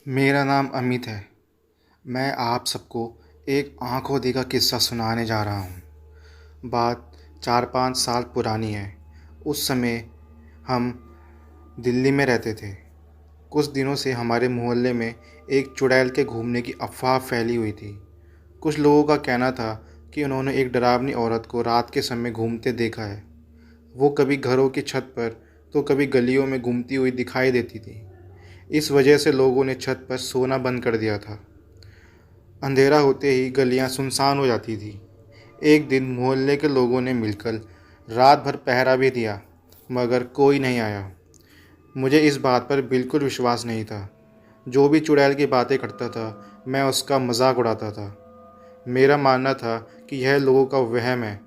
मेरा नाम अमित है। मैं आप सबको एक आँखों देखा किस्सा सुनाने जा रहा हूँ। बात 4-5 साल पुरानी है। उस समय हम दिल्ली में रहते थे। कुछ दिनों से हमारे मोहल्ले में एक चुड़ैल के घूमने की अफ़वाह फैली हुई थी। कुछ लोगों का कहना था कि उन्होंने एक डरावनी औरत को रात के समय घूमते देखा है। वो कभी घरों की छत पर तो कभी गलियों में घूमती हुई दिखाई देती थी। इस वजह से लोगों ने छत पर सोना बंद कर दिया था। अंधेरा होते ही गलियां सुनसान हो जाती थी। एक दिन मोहल्ले के लोगों ने मिलकर रात भर पहरा भी दिया, मगर कोई नहीं आया। मुझे इस बात पर बिल्कुल विश्वास नहीं था। जो भी चुड़ैल की बातें करता था, मैं उसका मजाक उड़ाता था। मेरा मानना था कि यह लोगों का वहम है,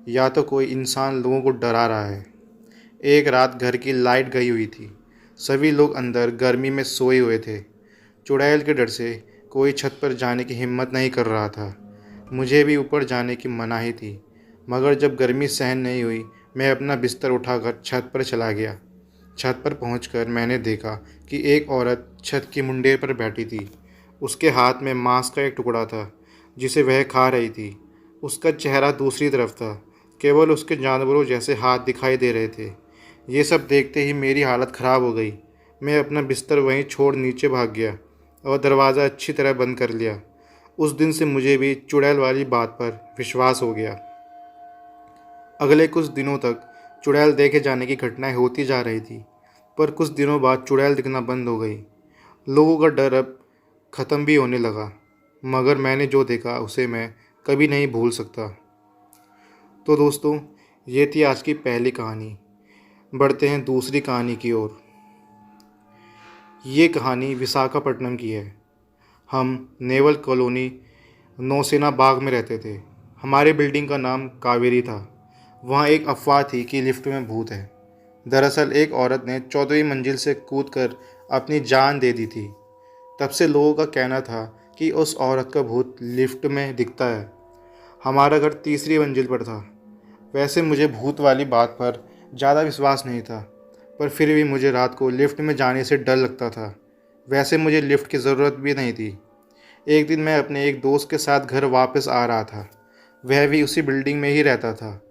या तो कोई इंसान लोगों को डरा रहा है। एक रात घर की लाइट गई हुई थी। सभी लोग अंदर गर्मी में सोए हुए थे। चुड़ैल के डर से कोई छत पर जाने की हिम्मत नहीं कर रहा था। मुझे भी ऊपर जाने की मनाही थी, मगर जब गर्मी सहन नहीं हुई, मैं अपना बिस्तर उठाकर छत पर चला गया। छत पर पहुंचकर मैंने देखा कि एक औरत छत की मुंडे पर बैठी थी। उसके हाथ में मांस का एक टुकड़ा था, जिसे वह खा रही थी। उसका चेहरा दूसरी तरफ था। केवल उसके जानवरों जैसे हाथ दिखाई दे रहे थे। ये सब देखते ही मेरी हालत ख़राब हो गई। मैं अपना बिस्तर वहीं छोड़ नीचे भाग गया और दरवाज़ा अच्छी तरह बंद कर लिया। उस दिन से मुझे भी चुड़ैल वाली बात पर विश्वास हो गया। अगले कुछ दिनों तक चुड़ैल देखे जाने की घटनाएं होती जा रही थी, पर कुछ दिनों बाद चुड़ैल दिखना बंद हो गई। लोगों का डर अब ख़त्म भी होने लगा, मगर मैंने जो देखा उसे मैं कभी नहीं भूल सकता। तो दोस्तों, ये थी आज की पहली कहानी। बढ़ते हैं दूसरी कहानी की ओर। ये कहानी विशाखापट्टनम की है। हम नेवल कॉलोनी नौसेना बाग में रहते थे। हमारे बिल्डिंग का नाम कावेरी था। वहाँ एक अफवाह थी कि लिफ्ट में भूत है। दरअसल एक औरत ने 14वीं मंजिल से कूदकर अपनी जान दे दी थी। तब से लोगों का कहना था कि उस औरत का भूत लिफ्ट में दिखता है। हमारा घर तीसरी मंजिल पर था। वैसे मुझे भूत वाली बात पर ज़्यादा विश्वास नहीं था, पर फिर भी मुझे रात को लिफ्ट में जाने से डर लगता था। वैसे मुझे लिफ्ट की ज़रूरत भी नहीं थी। एक दिन मैं अपने एक दोस्त के साथ घर वापस आ रहा था। वह भी उसी बिल्डिंग में ही रहता था।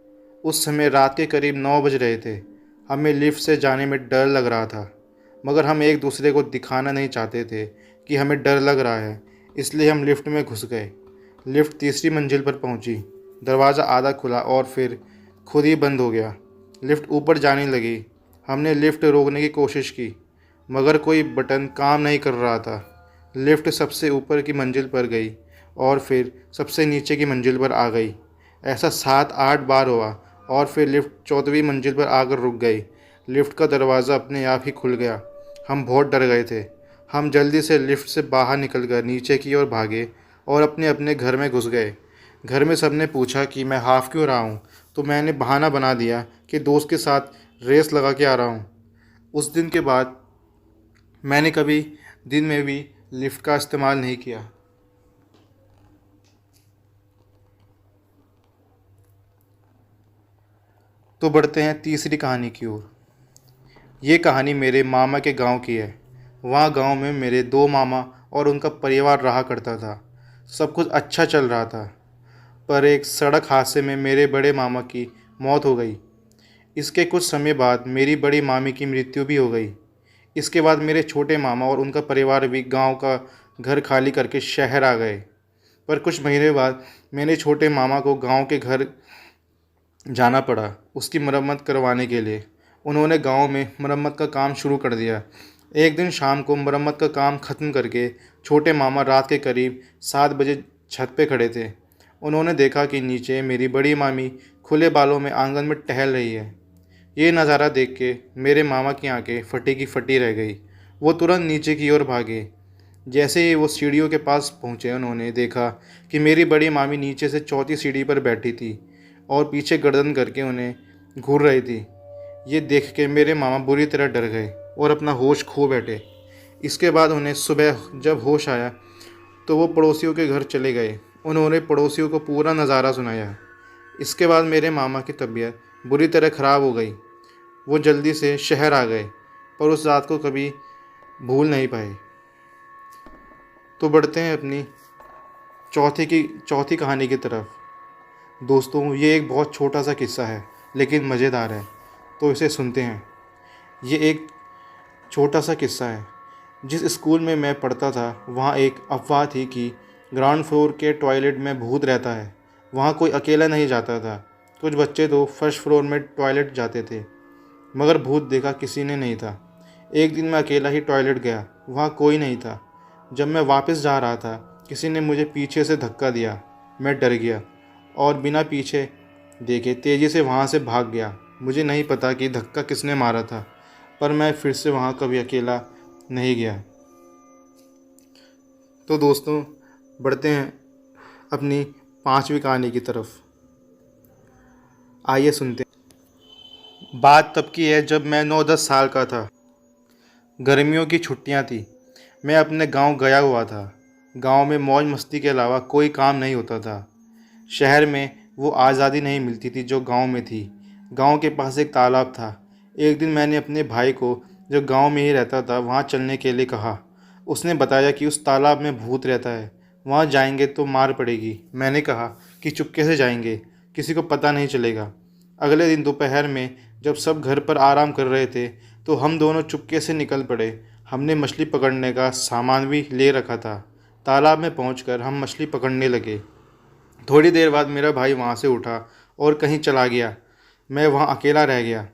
उस समय रात के करीब 9 बज रहे थे। हमें लिफ्ट से जाने में डर लग रहा था, मगर हम एक दूसरे को दिखाना नहीं चाहते थे कि हमें डर लग रहा है, इसलिए हम लिफ्ट में घुस गए। लिफ्ट तीसरी मंजिल पर पहुंची। दरवाज़ा आधा खुला और फिर खुद ही बंद हो गया। लिफ्ट ऊपर जाने लगी। हमने लिफ्ट रोकने की कोशिश की, मगर कोई बटन काम नहीं कर रहा था। लिफ्ट सबसे ऊपर की मंजिल पर गई और फिर सबसे नीचे की मंजिल पर आ गई। ऐसा 7-8 बार हुआ और फिर लिफ्ट 14वीं मंजिल पर आकर रुक गई। लिफ्ट का दरवाज़ा अपने आप ही खुल गया। हम बहुत डर गए थे। हम जल्दी से लिफ्ट से बाहर निकल कर नीचे की ओर भागे और अपने अपने घर में घुस गए। घर में सबने पूछा कि मैं हाफ क्यों रहा हूँ, तो मैंने बहाना बना दिया कि दोस्त के साथ रेस लगा के आ रहा हूँ। उस दिन के बाद मैंने कभी दिन में भी लिफ्ट का इस्तेमाल नहीं किया। तो बढ़ते हैं तीसरी कहानी की ओर। ये कहानी मेरे मामा के गांव की है। वहाँ गांव में मेरे 2 मामा और उनका परिवार रहा करता था। सब कुछ अच्छा चल रहा था, पर एक सड़क हादसे में मेरे बड़े मामा की मौत हो गई। इसके कुछ समय बाद मेरी बड़ी मामी की मृत्यु भी हो गई। इसके बाद मेरे छोटे मामा और उनका परिवार भी गांव का घर खाली करके शहर आ गए। पर कुछ महीने बाद मेरे छोटे मामा को गांव के घर जाना पड़ा उसकी मरम्मत करवाने के लिए। उन्होंने गांव में मरम्मत का काम शुरू कर दिया। एक दिन शाम को मरम्मत का काम ख़त्म करके छोटे मामा रात के करीब 7 बजे छत पे खड़े थे। उन्होंने देखा कि नीचे मेरी बड़ी मामी खुले बालों में आंगन में टहल रही है। ये नज़ारा देख के मेरे मामा की आंखें फटी की फटी रह गई। वो तुरंत नीचे की ओर भागे। जैसे ही वो सीढ़ियों के पास पहुँचे, उन्होंने देखा कि मेरी बड़ी मामी नीचे से चौथी सीढ़ी पर बैठी थी और पीछे गर्दन करके उन्हें घूर रही थी। ये देख के मेरे मामा बुरी तरह डर गए और अपना होश खो बैठे। इसके बाद उन्हें सुबह जब होश आया तो वो पड़ोसियों के घर चले गए। उन्होंने पड़ोसियों को पूरा नज़ारा सुनाया। इसके बाद मेरे मामा की तबीयत बुरी तरह ख़राब हो गई। वो जल्दी से शहर आ गए, पर उस रात को कभी भूल नहीं पाए। तो बढ़ते हैं अपनी चौथी कहानी की तरफ। दोस्तों, ये एक बहुत छोटा सा किस्सा है लेकिन मज़ेदार है, तो इसे सुनते हैं। ये एक छोटा सा किस्सा है। जिस स्कूल में मैं पढ़ता था वहाँ एक अफवाह थी कि ग्राउंड फ्लोर के टॉयलेट में भूत रहता है। वहाँ कोई अकेला नहीं जाता था। कुछ बच्चे तो फर्स्ट फ्लोर में टॉयलेट जाते थे, मगर भूत देखा किसी ने नहीं था। एक दिन मैं अकेला ही टॉयलेट गया, वहाँ कोई नहीं था। जब मैं वापस जा रहा था, किसी ने मुझे पीछे से धक्का दिया। मैं डर गया और बिना पीछे देखे तेज़ी से वहाँ से भाग गया। मुझे नहीं पता कि धक्का किसने मारा था, पर मैं फिर से वहाँ कभी अकेला नहीं गया। तो दोस्तों, बढ़ते हैं अपनी पांचवी कहानी की तरफ। आइए सुनते हैं। बात तब की है जब मैं 9-10 साल का था। गर्मियों की छुट्टियां थी। मैं अपने गांव गया हुआ था। गांव में मौज मस्ती के अलावा कोई काम नहीं होता था। शहर में वो आज़ादी नहीं मिलती थी जो गांव में थी। गांव के पास एक तालाब था। एक दिन मैंने अपने भाई को, जो गांव में ही रहता था, वहां चलने के लिए कहा। उसने बताया कि उस तालाब में भूत रहता है, वहां जाएंगे तो मार पड़ेगी। मैंने कहा कि चुपके से जाएंगे, किसी को पता नहीं चलेगा। अगले दिन दोपहर में जब सब घर पर आराम कर रहे थे तो हम दोनों चुपके से निकल पड़े। हमने मछली पकड़ने का सामान भी ले रखा था। तालाब में पहुंचकर हम मछली पकड़ने लगे। थोड़ी देर बाद मेरा भाई वहां से उठा और कहीं चला गया। मैं वहां अकेला रह गया।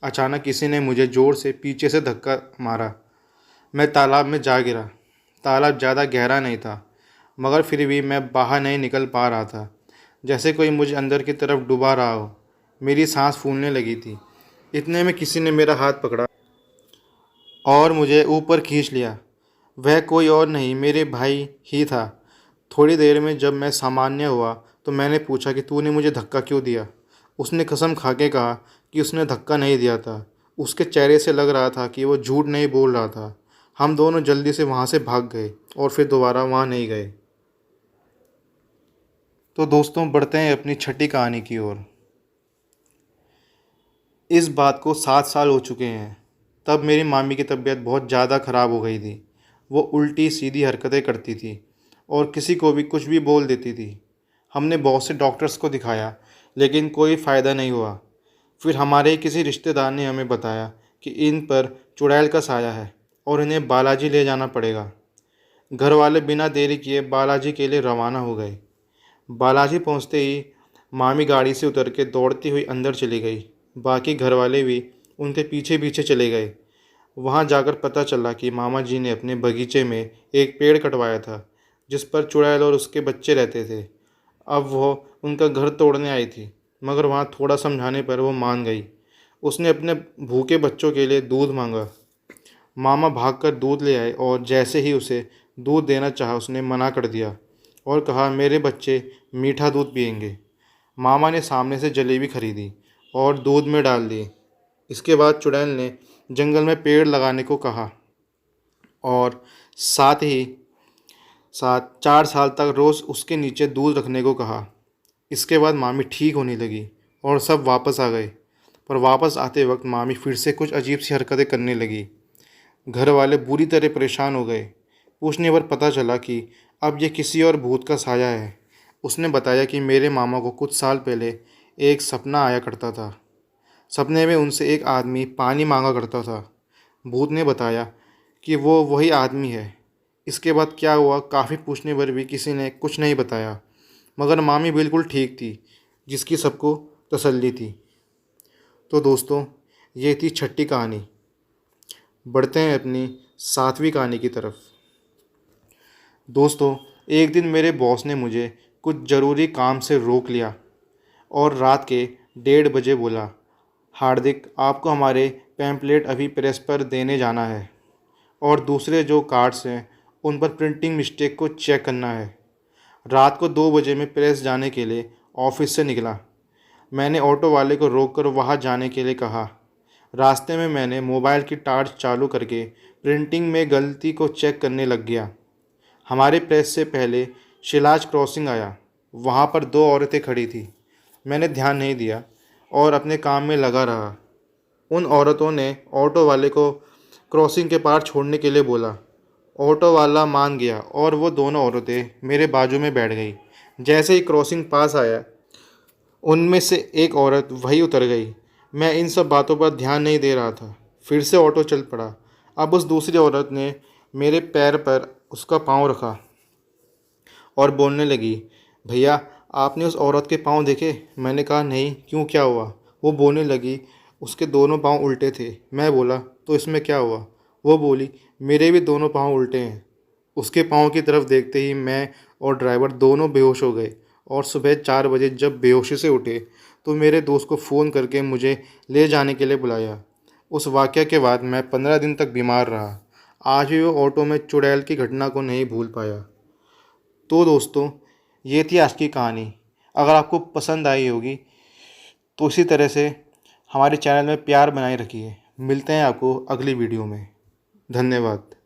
अचानक किसी ने मुझे ज़ोर से पीछे से धक्का मारा। मैं तालाब में जा गिरा। तालाब ज़्यादा गहरा नहीं था, मगर फिर भी मैं बाहर नहीं निकल पा रहा था, जैसे कोई मुझे अंदर की तरफ डुबा रहा हो। मेरी सांस फूलने लगी थी। इतने में किसी ने मेरा हाथ पकड़ा और मुझे ऊपर खींच लिया। वह कोई और नहीं, मेरे भाई ही था। थोड़ी देर में जब मैं सामान्य हुआ तो मैंने पूछा कि तूने मुझे धक्का क्यों दिया। उसने कसम खा के कहा कि उसने धक्का नहीं दिया था। उसके चेहरे से लग रहा था कि वो झूठ नहीं बोल रहा था। हम दोनों जल्दी से वहाँ से भाग गए और फिर दोबारा वहाँ नहीं गए। तो दोस्तों, बढ़ते हैं अपनी छठी कहानी की ओर। इस बात को 7 साल हो चुके हैं। तब मेरी मामी की तबीयत बहुत ज़्यादा ख़राब हो गई थी। वो उल्टी सीधी हरकतें करती थी और किसी को भी कुछ भी बोल देती थी। हमने बहुत से डॉक्टर्स को दिखाया, लेकिन कोई फ़ायदा नहीं हुआ। फिर हमारे ही किसी रिश्तेदार ने हमें बताया कि इन पर चुड़ैल का साया है और इन्हें बालाजी ले जाना पड़ेगा। घर वाले बिना देरी किए बालाजी के लिए रवाना हो गए। बालाजी पहुंचते ही मामी गाड़ी से उतर के दौड़ती हुई अंदर चली गई। बाकी घर वाले भी उनके पीछे पीछे चले गए। वहां जाकर पता चला कि मामा जी ने अपने बगीचे में एक पेड़ कटवाया था जिस पर चुड़ैल और उसके बच्चे रहते थे। अब वह उनका घर तोड़ने आई थी, मगर वहां थोड़ा समझाने पर वो मान गई। उसने अपने भूखे बच्चों के लिए दूध मांगा। मामा भागकर दूध ले आए और जैसे ही उसे दूध देना चाहा, उसने मना कर दिया और कहा, मेरे बच्चे मीठा दूध पिएंगे। मामा ने सामने से जलेबी खरीदी और दूध में डाल दी। इसके बाद चुड़ैल ने जंगल में पेड़ लगाने को कहा और साथ ही साथ 4 साल तक रोज़ उसके नीचे दूध रखने को कहा। इसके बाद मामी ठीक होने लगी और सब वापस आ गए। पर वापस आते वक्त मामी फिर से कुछ अजीब सी हरकतें करने लगी। घर वाले बुरी तरह परेशान हो गए। पूछने पर पता चला कि अब ये किसी और भूत का साया है। उसने बताया कि मेरे मामा को कुछ साल पहले एक सपना आया करता था। सपने में उनसे एक आदमी पानी मांगा करता था। भूत ने बताया कि वो वही आदमी है। इसके बाद क्या हुआ, काफ़ी पूछने पर भी किसी ने कुछ नहीं बताया, मगर मामी बिल्कुल ठीक थी, जिसकी सबको तसल्ली थी। तो दोस्तों, ये थी छठी कहानी। बढ़ते हैं अपनी 7वीं कहानी की तरफ। दोस्तों, एक दिन मेरे बॉस ने मुझे कुछ ज़रूरी काम से रोक लिया और रात के 1:30 बजे बोला, हार्दिक, आपको हमारे पैम्पलेट अभी प्रेस पर देने जाना है और दूसरे जो कार्ड्स हैं उन पर प्रिंटिंग मिस्टेक को चेक करना है। रात को 2 बजे में प्रेस जाने के लिए ऑफिस से निकला। मैंने ऑटो वाले को रोककर वहां जाने के लिए कहा। रास्ते में मैंने मोबाइल की टॉर्च चालू करके प्रिंटिंग में गलती को चेक करने लग गया। हमारे प्रेस से पहले शिलाज क्रॉसिंग आया। वहाँ पर 2 औरतें खड़ी थी। मैंने ध्यान नहीं दिया और अपने काम में लगा रहा। उन औरतों ने ऑटो वाले को क्रॉसिंग के पार छोड़ने के लिए बोला ऑटो वाला मान गया और वो दोनों औरतें मेरे बाजू में बैठ गई। जैसे ही क्रॉसिंग पास आया, उनमें से एक औरत वहीं उतर गई। मैं इन सब बातों पर ध्यान नहीं दे रहा था। फिर से ऑटो चल पड़ा। अब उस दूसरी औरत ने मेरे पैर पर उसका पाँव रखा और बोलने लगी, भैया आपने उस औरत के पाँव देखे? मैंने कहा नहीं, क्यों, क्या हुआ? वो बोलने लगी, उसके दोनों पाँव उल्टे थे। मैं बोला, तो इसमें क्या हुआ? वो बोली, मेरे भी दोनों पाँव उल्टे हैं। उसके पाँव की तरफ देखते ही मैं और ड्राइवर दोनों बेहोश हो गए और सुबह 4 बजे जब बेहोशी से उठे तो मेरे दोस्त को फ़ोन करके मुझे ले जाने के लिए बुलाया। उस वाक़या के बाद मैं 15 दिन तक बीमार रहा। आज भी वो ऑटो में चुड़ैल की घटना को नहीं भूल पाया। तो दोस्तों, ये थी आज की कहानी। अगर आपको पसंद आई होगी तो इसी तरह से हमारे चैनल में प्यार बनाए रखिए। मिलते हैं आपको अगली वीडियो में। धन्यवाद।